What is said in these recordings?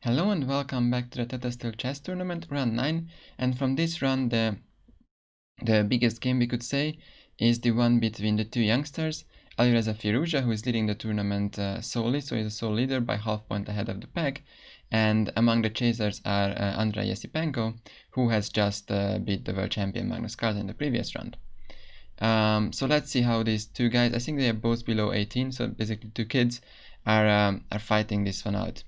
Hello and welcome back to the Tata Steel Chess Tournament, round 9. And from this run, the biggest game we could say is the one between the two youngsters, Alireza Firouzja, who is leading the tournament solely, so he's a sole leader by half point ahead of the pack. And among the chasers are Andrey Esipenko, who has just beat the world champion Magnus Carlsen in the previous round. So let's see how these two guys, I think they are both below 18, so basically two kids, are fighting this one out.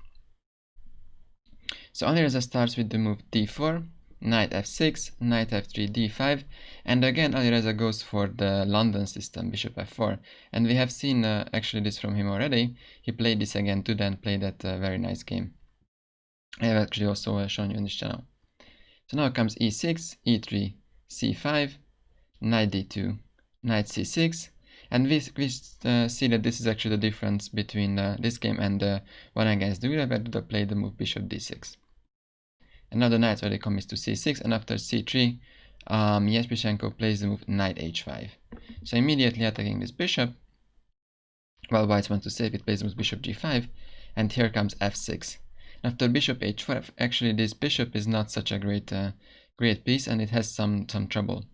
So Alireza starts with the move d4, knight f6, knight f3, d5, and again Alireza goes for the London system, bishop f4, and we have seen actually this from him already. He played this again too, then played that very nice game. I have actually also shown you on this channel. So now comes e6, e3, c5, knight d2, knight c6, and we see that this is actually the difference between this game and the one against Duda, where Duda played the move bishop d6. And now the knight already comes to c6, and after c3, Esipenko plays the move knight h5. So immediately attacking this bishop, while white wants to save it, plays the move bishop g5, and here comes f6. After bishop h4, actually this bishop is not such a great piece, and it has some trouble.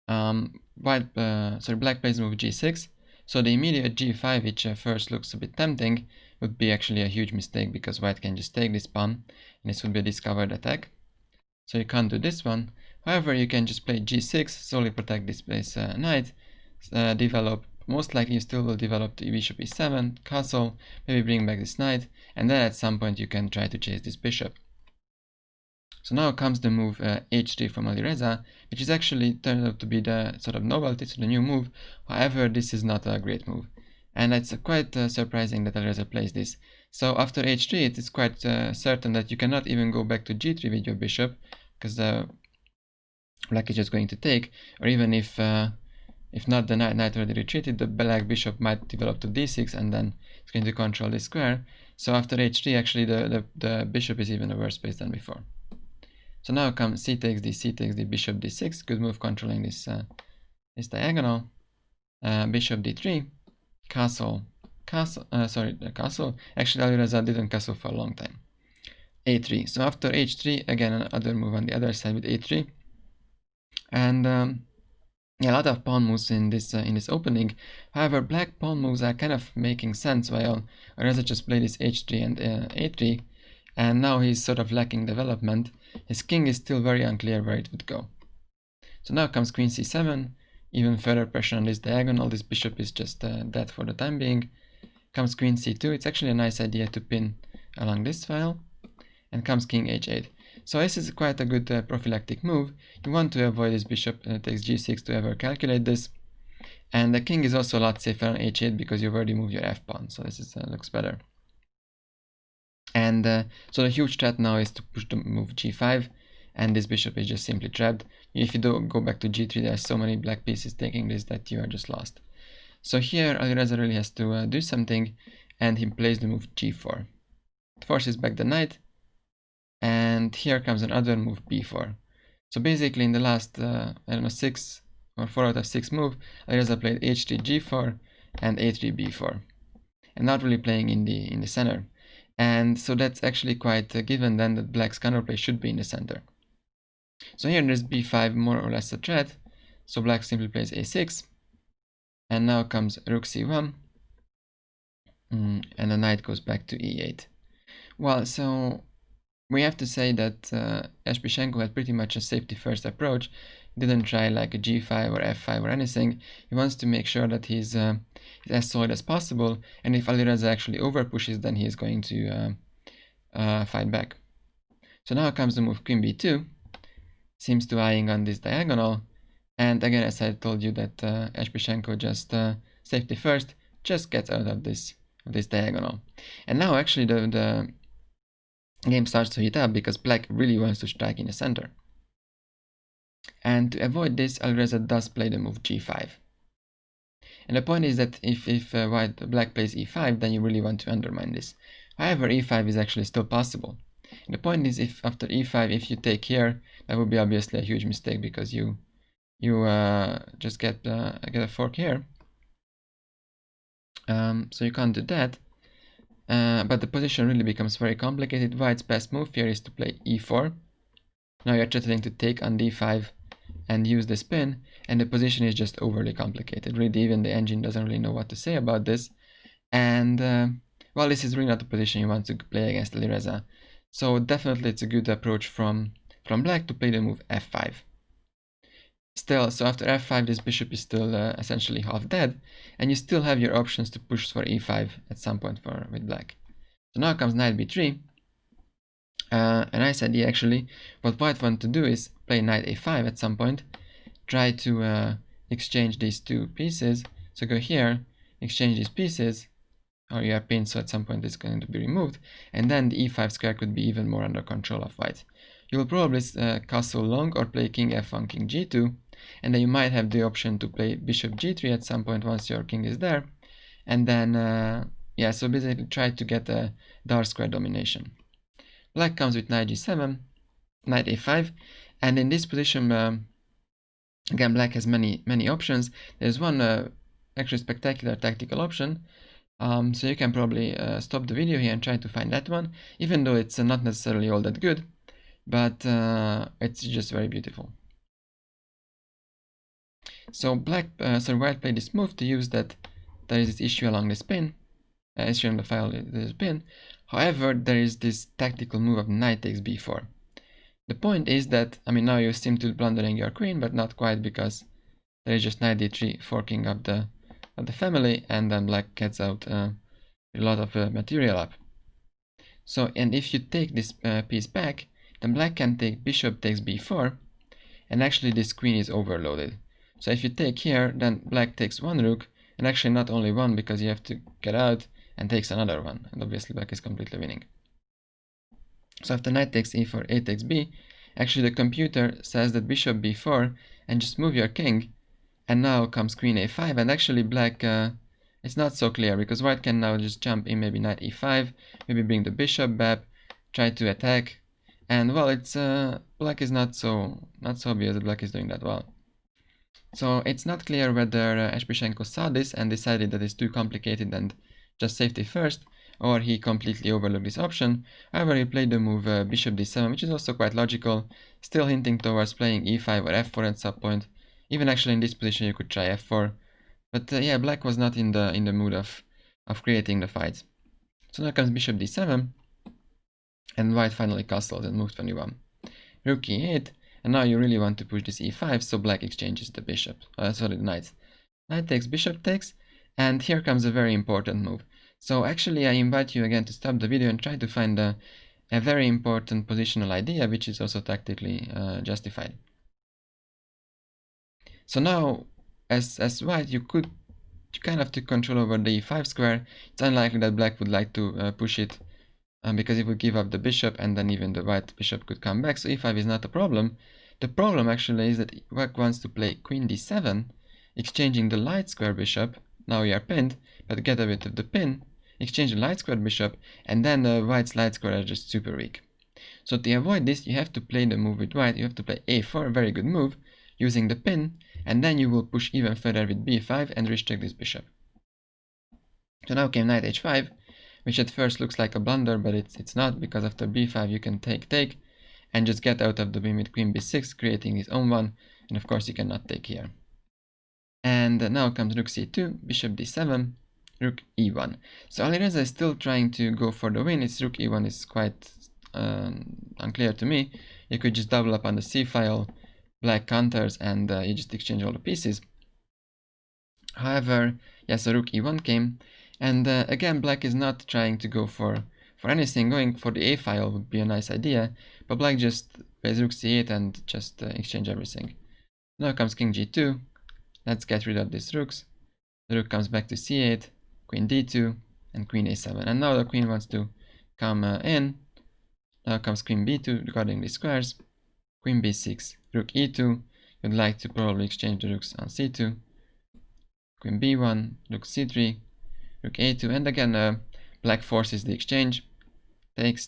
Black plays the move g6, so the immediate g5, which first looks a bit tempting, would be actually a huge mistake because white can just take this pawn, and this would be a discovered attack. So you can't do this one. However, you can just play g6, solely protect this place knight, develop, most likely you still will develop the bishop e7, castle, maybe bring back this knight, and then at some point you can try to chase this bishop. So now comes the move h3 from Alireza, which is actually turned out to be the sort of novelty, so the new move. However, this is not a great move. And it's quite surprising that Alireza plays this. So after h3, it is quite certain that you cannot even go back to g3 with your bishop, because black is just going to take, or even if not the knight already retreated, the black bishop might develop to d6, and then it's going to control this square. So after h3, actually the bishop is even a worse place than before. So now comes c takes d, bishop d6, good move controlling this diagonal. Bishop d3, castle. Actually, Alireza didn't castle for a long time. a3. So after h3, again another move on the other side with a3, and yeah, a lot of pawn moves in this opening. However, black pawn moves are kind of making sense while Alireza just played this h3 and a3. And now he's sort of lacking development. His king is still very unclear where it would go. So now comes queen c7, even further pressure on this diagonal. This bishop is just dead for the time being. Comes queen c2, it's actually a nice idea to pin along this file. And comes king h8. So this is quite a good prophylactic move. You want to avoid this bishop takes g6 to ever calculate this. And the king is also a lot safer on h8 because you've already moved your f-pawn, so this is, looks better. And so the huge threat now is to push the move g5, and this bishop is just simply trapped. If you don't go back to g3, there are so many black pieces taking this that you are just lost. So here Alireza really has to do something, and he plays the move g4. It forces back the knight, and here comes another move b4. So basically in the last, 6 or 4 out of 6 move, Alireza played h3 g4 and a3 b4, and not really playing in the center. And so that's actually quite given then that black's counterplay should be in the center. So here there's b5 more or less a threat. So black simply plays a6. And now comes rook c1. And the knight goes back to e8. Well, so we have to say that Esipenko had pretty much a safety first approach. He didn't try like a g5 or f5 or anything. He wants to make sure that he's as solid as possible, and if Alireza actually over pushes, then he is going to fight back. So now comes the move queen b2, seems to eyeing on this diagonal, and again, as I told you that Esipenko just safety first, just gets out of this diagonal. And now actually the game starts to heat up because black really wants to strike in the center. And to avoid this, Alireza does play the move g5. And the point is that if black plays e5, then you really want to undermine this. However, e5 is actually still possible. And the point is, if after e5, if you take here, that would be obviously a huge mistake because you just get a fork here. So you can't do that. but the position really becomes very complicated. White's best move here is to play e4. Now you're threatening to take on d5 and use the spin, and the position is just overly complicated. Really, even the engine doesn't really know what to say about this. And well, this is really not the position you want to play against Alireza. So definitely it's a good approach from black to play the move f5. Still, so after f5, this bishop is still essentially half dead, and you still have your options to push for e5 at some point with black. So now comes knight b3. A nice idea actually. What white want to do is play knight a5 at some point, try to exchange these two pieces. So go here, exchange these pieces, or you are pinned, so at some point it's going to be removed, and then the e5 square could be even more under control of white. You will probably castle long or play king f1, king g2, and then you might have the option to play bishop g3 at some point once your king is there, and then yeah, so basically try to get a dark square domination. Black comes with knight g7, knight a5, and in this position, again, black has many options. There's one actually spectacular tactical option. So you can probably stop the video here and try to find that one, even though it's not necessarily all that good, but it's just very beautiful. So white played this move to use that there is this issue along the spin, issue on the file, the spin. However, there is this tactical move of knight takes b4. The point is that, I mean, now you seem to be blundering your queen, but not quite, because there is just knight d3 forking up the family, and then black gets out a lot of material up. So, and if you take this piece back, then black can take bishop takes b4, and actually this queen is overloaded. So if you take here, then black takes one rook, and actually not only one, because you have to get out and takes another one, and obviously black is completely winning. So after knight takes e4, a takes b, actually the computer says that bishop b4, and just move your king, and now comes queen a5, and actually black, it's not so clear, because white can now just jump in, maybe knight e5, maybe bring the bishop back, try to attack, and well, it's black is not so obvious that black is doing that well. So it's not clear whether Esipenko saw this and decided that it's too complicated and just safety first, or he completely overlooked this option. However, he played the move bishop d7, which is also quite logical, still hinting towards playing e5 or f4 at some point. Even actually in this position you could try f4, but yeah, black was not in the mood of creating the fight. So now comes bishop d7, and white finally castles and moves 21. Rook e8, and now you really want to push this e5, so black exchanges the bishop, sorry, the knight. Knight takes, bishop takes, and here comes a very important move. So actually I invite you again to stop the video and try to find a very important positional idea, which is also tactically justified. So now, as white, you kind of take control over the e5 square. It's unlikely that black would like to push it, because it would give up the bishop, and then even the white bishop could come back. So e5 is not a problem. The problem actually is that black wants to play queen d7, exchanging the light square bishop. Now you are pinned, but get rid of the pin, exchange the light square bishop, and then the white's light square are just super weak. So to avoid this, you have to play the move with white. You have to play a4, a very good move, using the pin, and then you will push even further with b5 and restrict this bishop. So now came knight h5, which at first looks like a blunder, but it's not, because after b5 you can take, and just get out of the win with queen b6, creating his own one, and of course you cannot take here. And now comes rook c2, bishop d7, rook e1. So Alireza is still trying to go for the win. Its rook e1 is quite unclear to me. You could just double up on the c file, black counters, and you just exchange all the pieces. However, yes, so rook e1 came, and again black is not trying to go for anything. Going for the a file would be a nice idea, but black just plays rook c8 and just exchange everything. Now comes king g2. Let's get rid of these rooks. The rook comes back to c8, queen d2, and queen a7. And now the queen wants to come in. Now comes queen b2, guarding the squares. Queen b6, rook e2. You'd like to probably exchange the rooks on c2. Queen b1, rook c3, rook a2, and again black forces the exchange. Takes,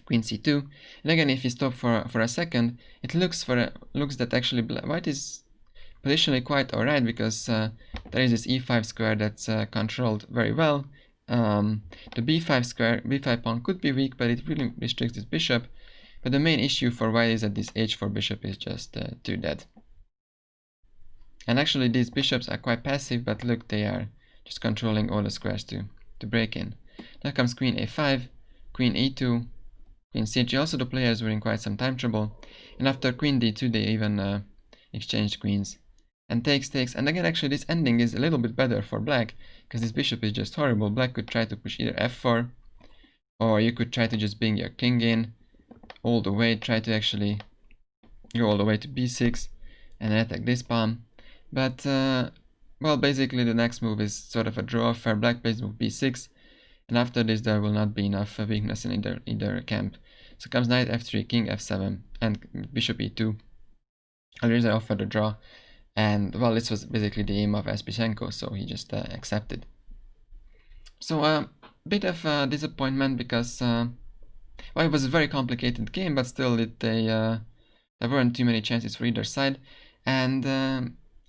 queen c2. And again, if you stop for a second, it looks that actually white is positionally quite alright, because there is this e5 square that's controlled very well. the b5 pawn could be weak, but it really restricts this bishop. But the main issue for white is that this h4 bishop is just too dead. And actually these bishops are quite passive, but look, they are just controlling all the squares to break in. Now comes queen a5, queen e2, queen c3. Also the players were in quite some time trouble. And after queen d2 they even exchanged queens. And takes. And again, actually this ending is a little bit better for black, because this bishop is just horrible. Black could try to push either f4, or you could try to just bring your king in all the way, try to actually go all the way to b6 and attack this pawn. But well, basically the next move is sort of a draw affair. Black plays move b6, and after this there will not be enough weakness in either camp. So comes knight f3, king f7, and bishop e2. Alireza offered a draw, and well, this was basically the aim of Esipenko, so he just accepted. So a bit of disappointment, because well, it was a very complicated game, but still there weren't too many chances for either side. And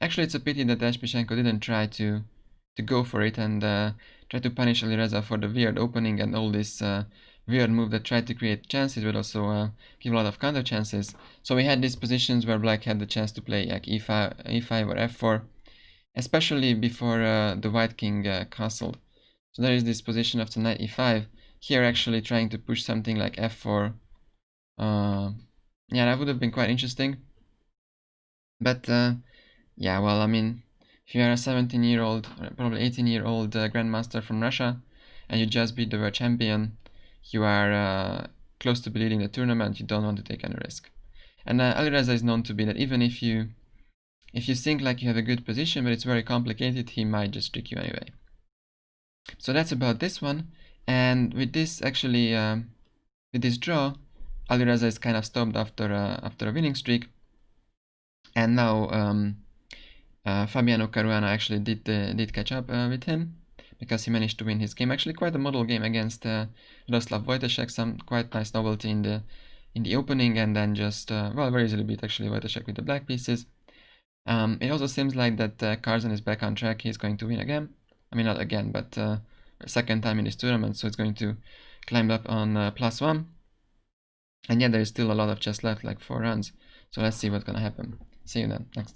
actually it's a pity that Esipenko didn't try to go for it and try to punish Alireza for the weird opening and all this weird move that tried to create chances but also give a lot of counter chances. So we had these positions where black had the chance to play like e5 or f4, especially before the white king castled. So there is this position of the knight e5, here actually trying to push something like f4. Yeah, that would have been quite interesting. But yeah, well, I mean, if you are a 17-year-old, or probably 18-year-old grandmaster from Russia, and you just beat the world champion, you are close to be leading the tournament, you don't want to take any risk. And Alireza is known to be that even if you think like you have a good position, but it's very complicated, he might just trick you anyway. So that's about this one. And with this, actually, with this draw, Alireza is kind of stopped after a winning streak. And now Fabiano Caruana actually did catch up with him, because he managed to win his game. Actually, quite a model game against Radoslav Wojtaszek. Some quite nice novelty in the opening, and then just well, very easily beat actually Wojtaszek with the black pieces. It also seems like that Carlsen is back on track. He's going to win again. I mean, not again, but second time in this tournament. So it's going to climb up on +1. And yeah, there is still a lot of chess left, like 4 rounds. So let's see what's gonna happen. See you then next.